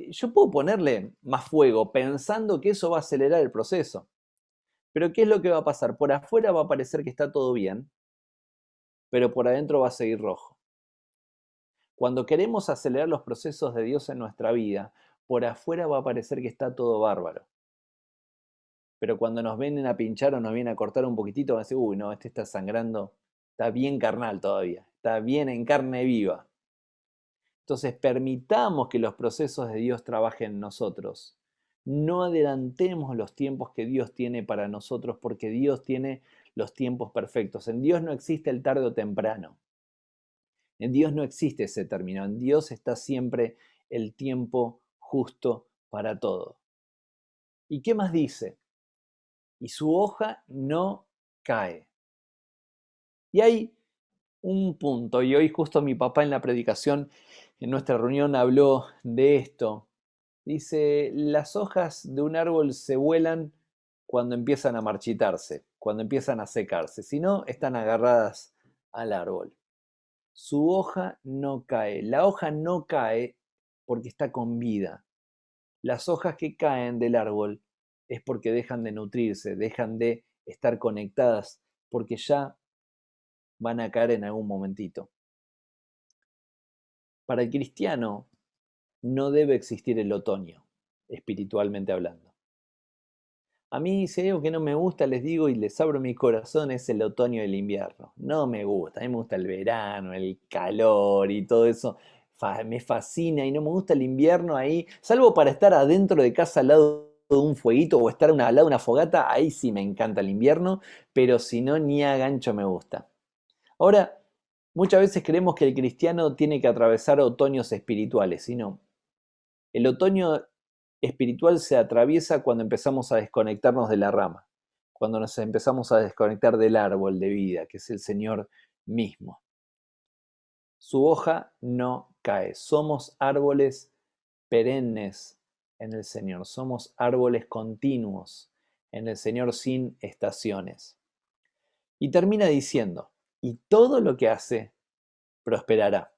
yo puedo ponerle más fuego pensando que eso va a acelerar el proceso. Pero ¿qué es lo que va a pasar? Por afuera va a parecer que está todo bien, pero por adentro va a seguir rojo. Cuando queremos acelerar los procesos de Dios en nuestra vida, por afuera va a parecer que está todo bárbaro. Pero cuando nos vienen a pinchar o nos vienen a cortar un poquitito, van a decir, uy, no, este está sangrando, está bien carnal todavía, está bien en carne viva. Entonces, permitamos que los procesos de Dios trabajen en nosotros. No adelantemos los tiempos que Dios tiene para nosotros, porque Dios tiene los tiempos perfectos. En Dios no existe el tarde o temprano. En Dios no existe ese término. En Dios está siempre el tiempo justo para todo. ¿Y qué más dice? Y su hoja no cae. Y hay un punto, y hoy justo mi papá en la predicación, en nuestra reunión, habló de esto. Dice, las hojas de un árbol se vuelan cuando empiezan a marchitarse, cuando empiezan a secarse, si no, están agarradas al árbol. Su hoja no cae. La hoja no cae porque está con vida. Las hojas que caen del árbol es porque dejan de nutrirse, dejan de estar conectadas, porque ya van a caer en algún momentito. Para el cristiano no debe existir el otoño, espiritualmente hablando. A mí, si hay algo que no me gusta, les digo y les abro mi corazón, es el otoño y el invierno. No me gusta, a mí me gusta el verano, el calor y todo eso. Me fascina y no me gusta el invierno ahí, salvo para estar adentro de casa al lado de un fueguito o estar al lado de una fogata, ahí sí me encanta el invierno, pero si no, ni a gancho me gusta. Ahora, muchas veces creemos que el cristiano tiene que atravesar otoños espirituales, y no. El otoño espiritual se atraviesa cuando empezamos a desconectarnos de la rama, cuando nos empezamos a desconectar del árbol de vida, que es el Señor mismo. Su hoja no cae. Somos árboles perennes en el Señor. Somos árboles continuos en el Señor sin estaciones. Y termina diciendo, y todo lo que hace prosperará.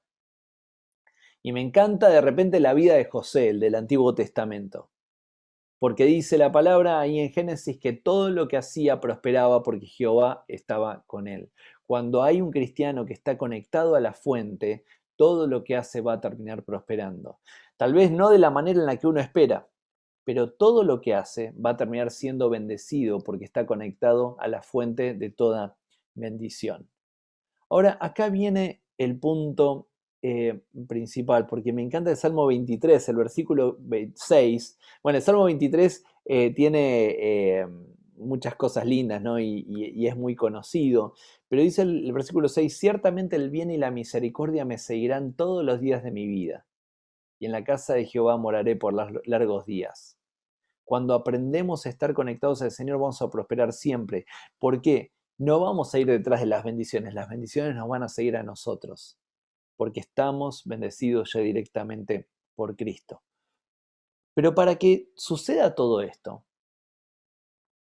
Y me encanta de repente la vida de José, el del Antiguo Testamento. Porque dice la palabra ahí en Génesis que todo lo que hacía prosperaba porque Jehová estaba con él. Cuando hay un cristiano que está conectado a la fuente, todo lo que hace va a terminar prosperando. Tal vez no de la manera en la que uno espera, pero todo lo que hace va a terminar siendo bendecido porque está conectado a la fuente de toda bendición. Ahora, acá viene el punto principal, porque me encanta el Salmo 23, el versículo 6. Bueno, el Salmo 23 tiene muchas cosas lindas, ¿no? Y es muy conocido, pero dice el versículo 6, ciertamente el bien y la misericordia me seguirán todos los días de mi vida, y en la casa de Jehová moraré por largos días. Cuando aprendemos a estar conectados al Señor, vamos a prosperar siempre. ¿Por qué? No vamos a ir detrás de las bendiciones nos van a seguir a nosotros, porque estamos bendecidos ya directamente por Cristo. Pero para que suceda todo esto,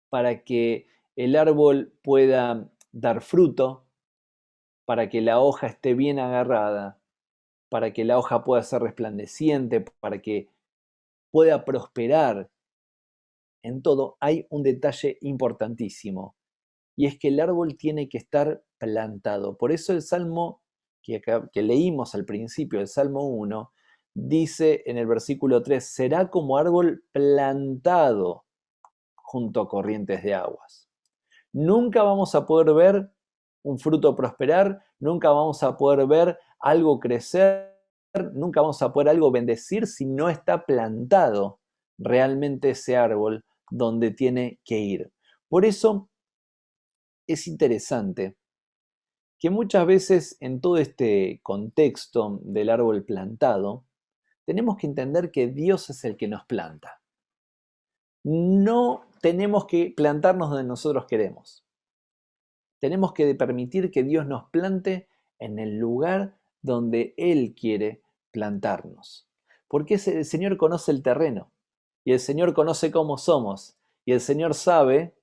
para que el árbol pueda dar fruto, para que la hoja esté bien agarrada, para que la hoja pueda ser resplandeciente, para que pueda prosperar en todo, hay un detalle importantísimo, y es que el árbol tiene que estar plantado. Por eso el Salmo que leímos al principio, el Salmo 1, dice en el versículo 3, será como árbol plantado junto a corrientes de aguas. Nunca vamos a poder ver un fruto prosperar, nunca vamos a poder ver algo crecer, nunca vamos a poder algo bendecir si no está plantado realmente ese árbol donde tiene que ir. Por eso es interesante que muchas veces en todo este contexto del árbol plantado, tenemos que entender que Dios es el que nos planta. No tenemos que plantarnos donde nosotros queremos. Tenemos que permitir que Dios nos plante en el lugar donde Él quiere plantarnos. Porque el Señor conoce el terreno y el Señor conoce cómo somos y el Señor sabe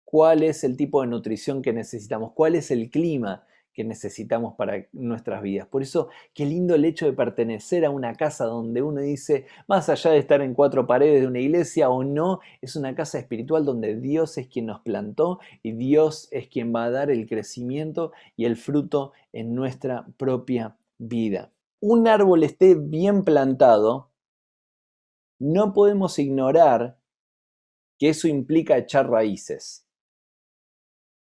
cuál es el tipo de nutrición que necesitamos, cuál es el clima que necesitamos para nuestras vidas. Por eso, qué lindo el hecho de pertenecer a una casa donde uno dice, más allá de estar en cuatro paredes de una iglesia o no, es una casa espiritual donde Dios es quien nos plantó y Dios es quien va a dar el crecimiento y el fruto en nuestra propia vida. Un árbol esté bien plantado, no podemos ignorar que eso implica echar raíces.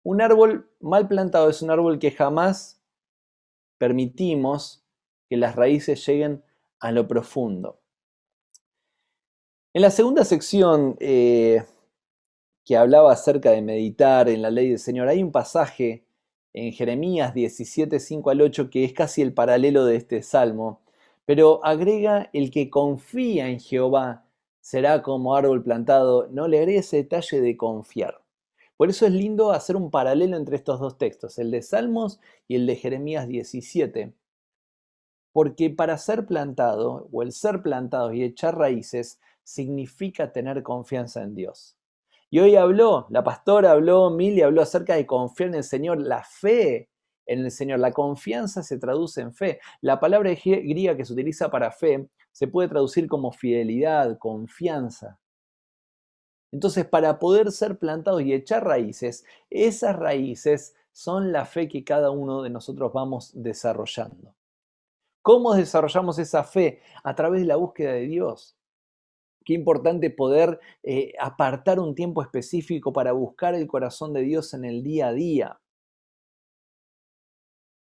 Un árbol mal plantado es un árbol que jamás permitimos que las raíces lleguen a lo profundo. En la segunda sección que hablaba acerca de meditar en la ley del Señor, hay un pasaje en Jeremías 17, 5 al 8 que es casi el paralelo de este salmo, pero agrega el que confía en Jehová será como árbol plantado, no le agrega ese detalle de confiar. Por eso es lindo hacer un paralelo entre estos dos textos, el de Salmos y el de Jeremías 17, porque para ser plantado o el ser plantado y echar raíces significa tener confianza en Dios. Y hoy habló, la pastora habló, Mili habló acerca de confiar en el Señor, la fe en el Señor, la confianza se traduce en fe. La palabra griega que se utiliza para fe se puede traducir como fidelidad, confianza. Entonces, para poder ser plantados y echar raíces, esas raíces son la fe que cada uno de nosotros vamos desarrollando. ¿Cómo desarrollamos esa fe? A través de la búsqueda de Dios. Qué importante poder apartar un tiempo específico para buscar el corazón de Dios en el día a día.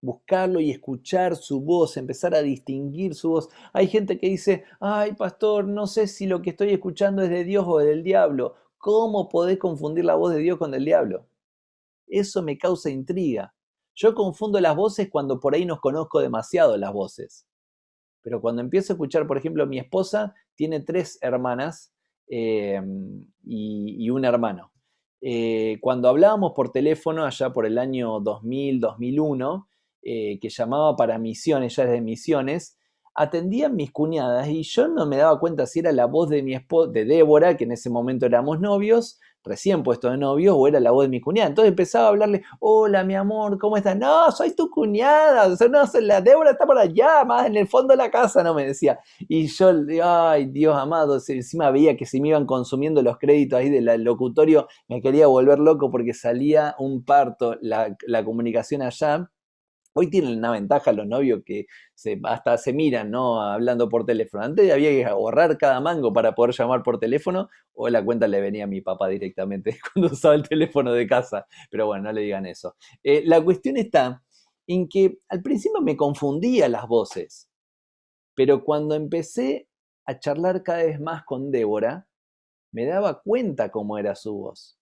Buscarlo y escuchar su voz, empezar a distinguir su voz. Hay gente que dice, ay pastor, no sé si lo que estoy escuchando es de Dios o del diablo. ¿Cómo podés confundir la voz de Dios con del diablo? Eso me causa intriga. Yo confundo las voces cuando por ahí no conozco demasiado las voces. Pero cuando empiezo a escuchar, por ejemplo, mi esposa tiene 3 hermanas y un hermano. Cuando hablábamos por teléfono, allá por el año 2000, 2001, que llamaba para Misiones, ya es de Misiones, atendían mis cuñadas y yo no me daba cuenta si era la voz de mi esposa, de Débora, que en ese momento éramos novios, recién puesto de novios, o era la voz de mi cuñada. Entonces empezaba a hablarle, hola mi amor, ¿cómo estás? No, soy tu cuñada, o sea, no, la Débora está por allá, más en el fondo de la casa, no me decía. Y yo, ay Dios amado, encima veía que se me iban consumiendo los créditos ahí del locutorio, me quería volver loco porque salía un parto la comunicación allá. Hoy tienen una ventaja los novios que hasta se miran, ¿no? Hablando por teléfono. Antes había que ahorrar cada mango para poder llamar por teléfono, o la cuenta le venía a mi papá directamente cuando usaba el teléfono de casa. Pero bueno, no le digan eso. La cuestión está en que al principio me confundía las voces, pero cuando empecé a charlar cada vez más con Débora, me daba cuenta cómo era su voz.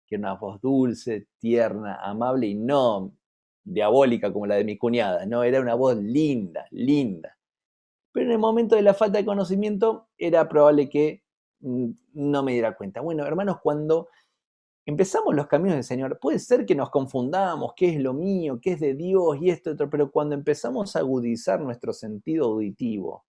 Que era una voz dulce, tierna, amable y no diabólica como la de mi cuñada, no, era una voz linda, linda. Pero en el momento de la falta de conocimiento era probable que no me diera cuenta. Bueno, hermanos, cuando empezamos los caminos del Señor, puede ser que nos confundamos, qué es lo mío, qué es de Dios y esto y otro, pero cuando empezamos a agudizar nuestro sentido auditivo,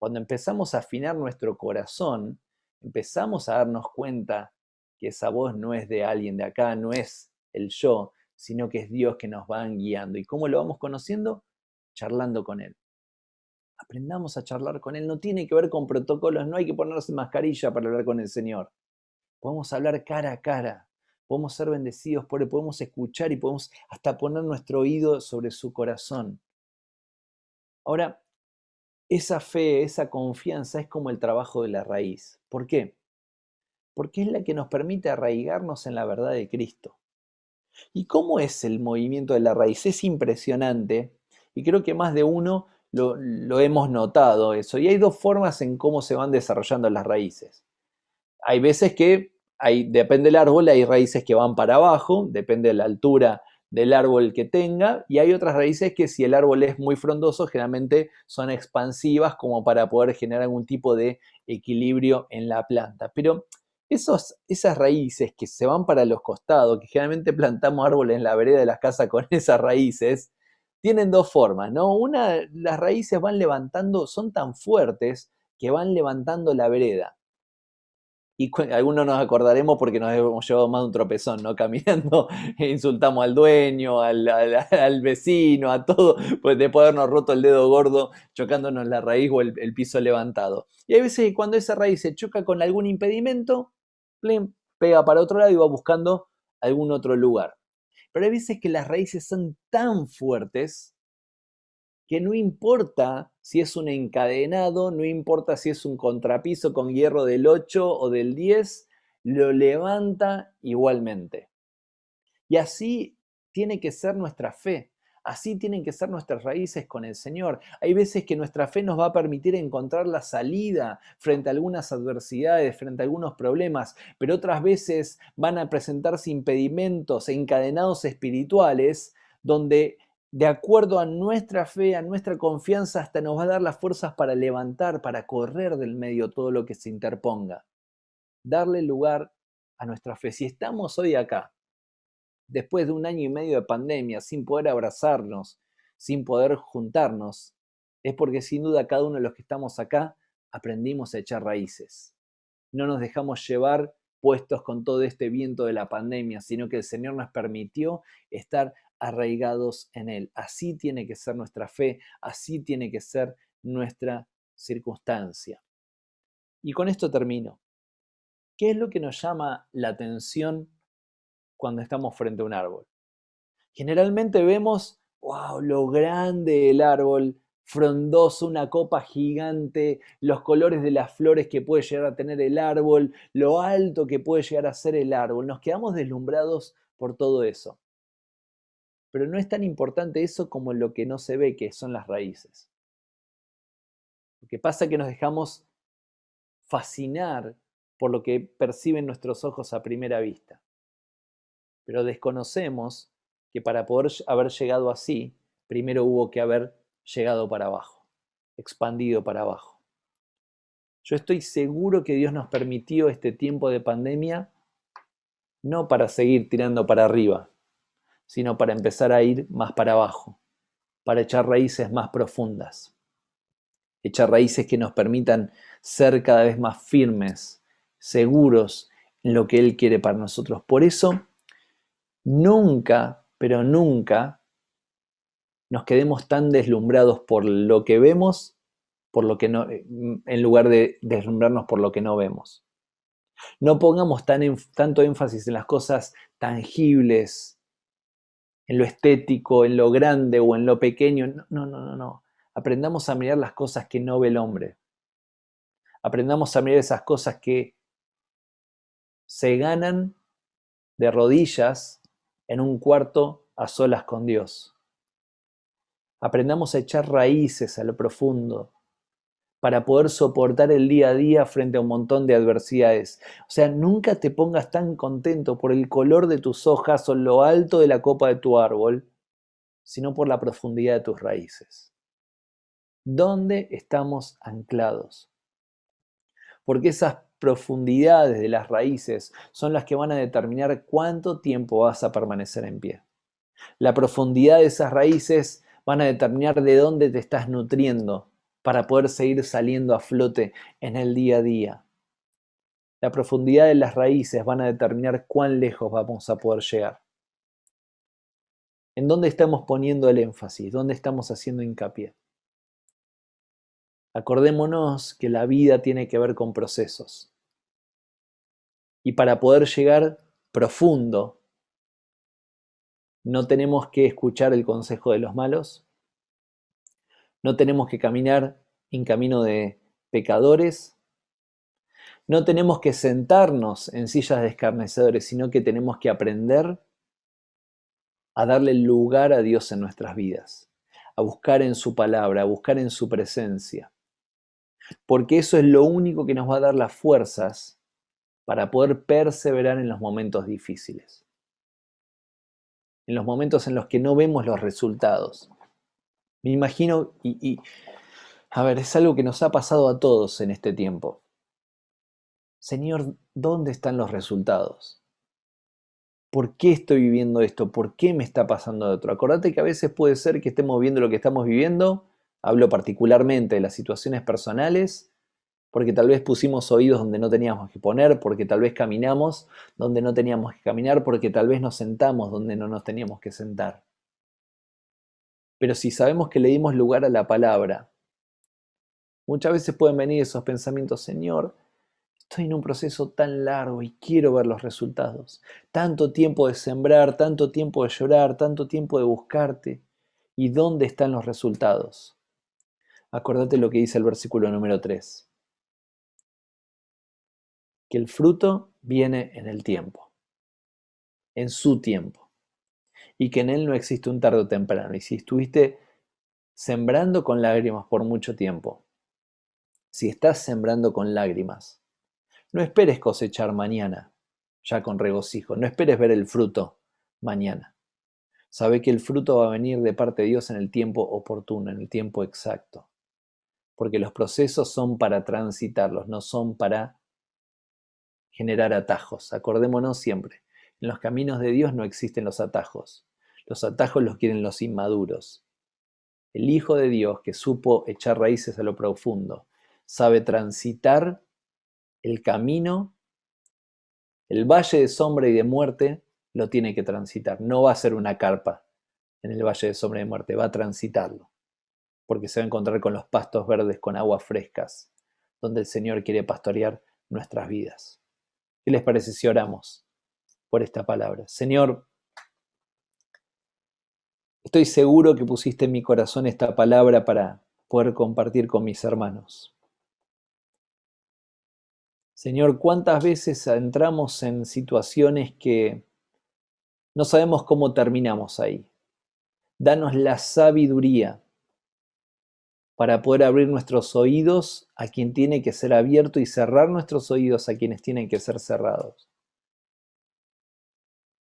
cuando empezamos a afinar nuestro corazón, empezamos a darnos cuenta que esa voz no es de alguien de acá, no es el yo, sino que es Dios que nos va guiando. ¿Y cómo lo vamos conociendo? Charlando con Él. Aprendamos a charlar con Él. No tiene que ver con protocolos, no hay que ponerse mascarilla para hablar con el Señor. Podemos hablar cara a cara, podemos ser bendecidos por Él, podemos escuchar y podemos hasta poner nuestro oído sobre su corazón. Ahora, esa fe, esa confianza es como el trabajo de la raíz. ¿Por qué? Porque es la que nos permite arraigarnos en la verdad de Cristo. ¿Y cómo es el movimiento de la raíz? Es impresionante y creo que más de uno lo hemos notado eso. Y hay dos formas en cómo se van desarrollando las raíces. Hay veces que, depende del árbol, hay raíces que van para abajo, depende de la altura del árbol que tenga, y hay otras raíces que si el árbol es muy frondoso, generalmente son expansivas como para poder generar algún tipo de equilibrio en la planta. Pero esas raíces que se van para los costados, que generalmente plantamos árboles en la vereda de las casas con esas raíces, tienen dos formas, ¿no? Una, las raíces van levantando, son tan fuertes que van levantando la vereda. Y algunos nos acordaremos porque nos hemos llevado más de un tropezón, ¿no? Caminando, e insultamos al dueño, al vecino, a todo, pues después de habernos roto el dedo gordo chocándonos la raíz o el piso levantado. Y hay veces que cuando esa raíz se choca con algún impedimento, ¡plim!, pega para otro lado y va buscando algún otro lugar. Pero hay veces que las raíces son tan fuertes que no importa si es un encadenado, no importa si es un contrapiso con hierro del 8 o del 10, lo levanta igualmente. Y así tiene que ser nuestra fe, así tienen que ser nuestras raíces con el Señor. Hay veces que nuestra fe nos va a permitir encontrar la salida frente a algunas adversidades, frente a algunos problemas, pero otras veces van a presentarse impedimentos e encadenados espirituales donde de acuerdo a nuestra fe, a nuestra confianza, hasta nos va a dar las fuerzas para levantar, para correr del medio todo lo que se interponga. Darle lugar a nuestra fe. Si estamos hoy acá, después de un año y medio de pandemia, sin poder abrazarnos, sin poder juntarnos, es porque sin duda cada uno de los que estamos acá aprendimos a echar raíces. No nos dejamos llevar puestos con todo este viento de la pandemia, sino que el Señor nos permitió estar arraigados en Él. Así tiene que ser nuestra fe, así tiene que ser nuestra circunstancia. Y con esto termino. ¿Qué es lo que nos llama la atención cuando estamos frente a un árbol? Generalmente vemos, wow, lo grande del árbol, frondoso, una copa gigante, los colores de las flores que puede llegar a tener el árbol, lo alto que puede llegar a ser el árbol. Nos quedamos deslumbrados por todo eso. Pero no es tan importante eso como lo que no se ve, que son las raíces. Lo que pasa es que nos dejamos fascinar por lo que perciben nuestros ojos a primera vista. Pero desconocemos que para poder haber llegado así, primero hubo que haber llegado para abajo, expandido para abajo. Yo estoy seguro que Dios nos permitió este tiempo de pandemia no para seguir tirando para arriba, sino para empezar a ir más para abajo, para echar raíces más profundas, echar raíces que nos permitan ser cada vez más firmes, seguros en lo que Él quiere para nosotros. Por eso, nunca, pero nunca nos quedemos tan deslumbrados por lo que vemos, por lo que no, en lugar de deslumbrarnos por lo que no vemos. No pongamos tanto énfasis en las cosas tangibles, en lo estético, en lo grande o en lo pequeño. No, no, no, no. Aprendamos a mirar las cosas que no ve el hombre. Aprendamos a mirar esas cosas que se ganan de rodillas en un cuarto a solas con Dios. Aprendamos a echar raíces a lo profundo para poder soportar el día a día frente a un montón de adversidades. O sea, nunca te pongas tan contento por el color de tus hojas o lo alto de la copa de tu árbol, sino por la profundidad de tus raíces. ¿Dónde estamos anclados? Porque esas profundidades de las raíces son las que van a determinar cuánto tiempo vas a permanecer en pie. La profundidad de esas raíces van a determinar de dónde te estás nutriendo para poder seguir saliendo a flote en el día a día. La profundidad de las raíces van a determinar cuán lejos vamos a poder llegar. ¿En dónde estamos poniendo el énfasis? ¿Dónde estamos haciendo hincapié? Acordémonos que la vida tiene que ver con procesos. Y para poder llegar profundo, no tenemos que escuchar el consejo de los malos, no tenemos que caminar en camino de pecadores, no tenemos que sentarnos en sillas de escarnecedores, sino que tenemos que aprender a darle lugar a Dios en nuestras vidas, a buscar en su palabra, a buscar en su presencia, porque eso es lo único que nos va a dar las fuerzas para poder perseverar en los momentos difíciles, en los momentos en los que no vemos los resultados. Me imagino, a ver, es algo que nos ha pasado a todos en este tiempo. Señor, ¿dónde están los resultados? ¿Por qué estoy viviendo esto? ¿Por qué me está pasando de otro? Acordate que a veces puede ser que estemos viendo lo que estamos viviendo, hablo particularmente de las situaciones personales, porque tal vez pusimos oídos donde no teníamos que poner, porque tal vez caminamos donde no teníamos que caminar, porque tal vez nos sentamos donde no nos teníamos que sentar. Pero si sabemos que le dimos lugar a la palabra, muchas veces pueden venir esos pensamientos: Señor, estoy en un proceso tan largo y quiero ver los resultados. Tanto tiempo de sembrar, tanto tiempo de llorar, tanto tiempo de buscarte. ¿Y dónde están los resultados? Acordate lo que dice el versículo número 3. Que el fruto viene en el tiempo, en su tiempo. Y que en él no existe un tarde o temprano. Y si estuviste sembrando con lágrimas por mucho tiempo, si estás sembrando con lágrimas, no esperes cosechar mañana, ya con regocijo. No esperes ver el fruto mañana. Sabe que el fruto va a venir de parte de Dios en el tiempo oportuno, en el tiempo exacto. Porque los procesos son para transitarlos, no son para generar atajos. Acordémonos siempre, en los caminos de Dios no existen los atajos. Los atajos los quieren los inmaduros. El Hijo de Dios, que supo echar raíces a lo profundo, sabe transitar el camino. El valle de sombra y de muerte lo tiene que transitar. No va a ser una carpa en el valle de sombra y de muerte, va a transitarlo, porque se va a encontrar con los pastos verdes, con aguas frescas, donde el Señor quiere pastorear nuestras vidas. ¿Qué les parece si oramos por esta palabra? Señor, estoy seguro que pusiste en mi corazón esta palabra para poder compartir con mis hermanos. Señor, ¿cuántas veces entramos en situaciones que no sabemos cómo terminamos ahí? Danos la sabiduría para poder abrir nuestros oídos a quien tiene que ser abierto y cerrar nuestros oídos a quienes tienen que ser cerrados.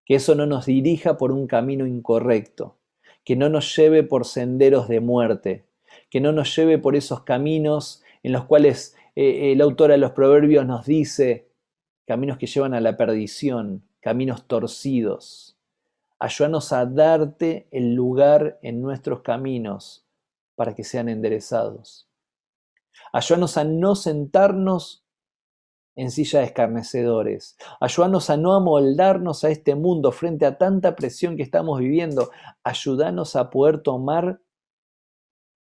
Que eso no nos dirija por un camino incorrecto, que no nos lleve por senderos de muerte, que no nos lleve por esos caminos en los cuales el autor de los Proverbios nos dice, caminos que llevan a la perdición, caminos torcidos. Ayúdanos a darte el lugar en nuestros caminos para que sean enderezados. Ayúdanos a no sentarnos en silla de escarnecedores. Ayúdanos a no amoldarnos a este mundo frente a tanta presión que estamos viviendo. Ayúdanos a poder tomar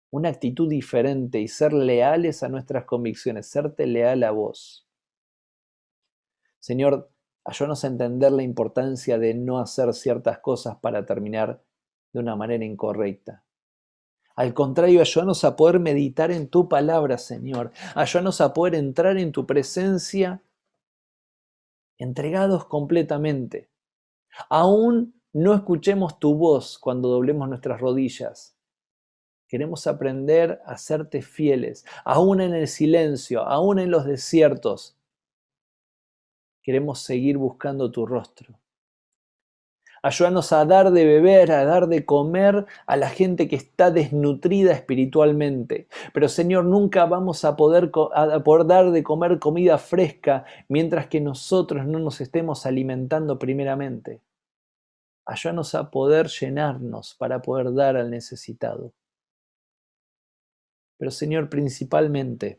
una actitud diferente y ser leales a nuestras convicciones, serte leal a vos. Señor, ayúdanos a entender la importancia de no hacer ciertas cosas para terminar de una manera incorrecta. Al contrario, ayúdanos a poder meditar en tu palabra, Señor. Ayúdanos a poder entrar en tu presencia entregados completamente. Aún no escuchemos tu voz cuando doblemos nuestras rodillas. Queremos aprender a serte fieles, aún en el silencio, aún en los desiertos. Queremos seguir buscando tu rostro. Ayúdanos a dar de beber, a dar de comer a la gente que está desnutrida espiritualmente. Pero Señor, nunca vamos a poder dar de comer comida fresca mientras que nosotros no nos estemos alimentando primeramente. Ayúdanos a poder llenarnos para poder dar al necesitado. Pero Señor, principalmente,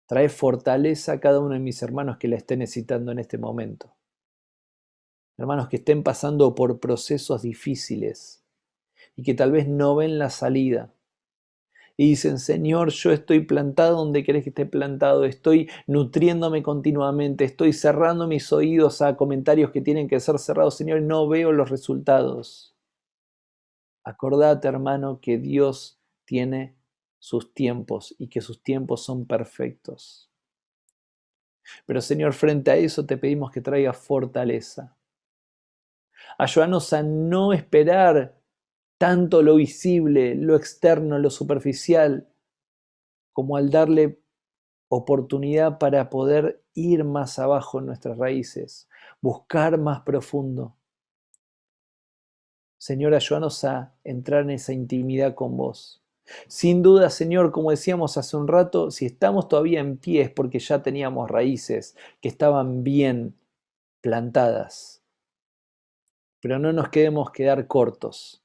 trae fortaleza a cada uno de mis hermanos que la esté necesitando en este momento. Hermanos que estén pasando por procesos difíciles y que tal vez no ven la salida. Y dicen, Señor, yo estoy plantado donde querés que esté plantado, estoy nutriéndome continuamente, estoy cerrando mis oídos a comentarios que tienen que ser cerrados, Señor, y no veo los resultados. Acordate, hermano, que Dios tiene sus tiempos y que sus tiempos son perfectos. Pero, Señor, frente a eso te pedimos que traigas fortaleza. Ayúdanos a no esperar tanto lo visible, lo externo, lo superficial, como al darle oportunidad para poder ir más abajo en nuestras raíces, buscar más profundo. Señor, ayúdanos a entrar en esa intimidad con vos. Sin duda, Señor, como decíamos hace un rato, si estamos todavía en pie es porque ya teníamos raíces que estaban bien plantadas. Pero no nos queremos quedar cortos.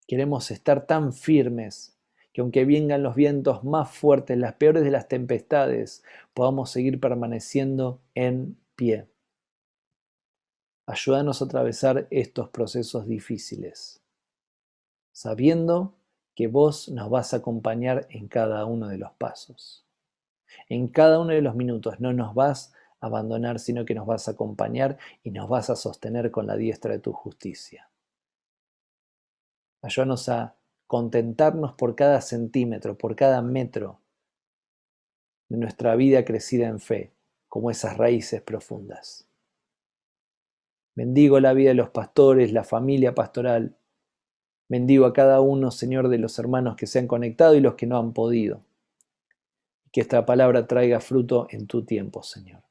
Queremos estar tan firmes que aunque vengan los vientos más fuertes, las peores de las tempestades, podamos seguir permaneciendo en pie. Ayúdanos a atravesar estos procesos difíciles, sabiendo que vos nos vas a acompañar en cada uno de los pasos. En cada uno de los minutos no nos vas a abandonar, sino que nos vas a acompañar y nos vas a sostener con la diestra de tu justicia. Ayúdanos a contentarnos por cada centímetro, por cada metro de nuestra vida crecida en fe, como esas raíces profundas. Bendigo la vida de los pastores, la familia pastoral. Bendigo a cada uno, Señor, de los hermanos que se han conectado y los que no han podido. Que esta palabra traiga fruto en tu tiempo, Señor.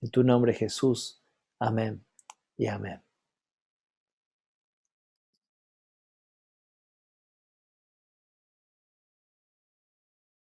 En tu nombre, Jesús. Amén y amén.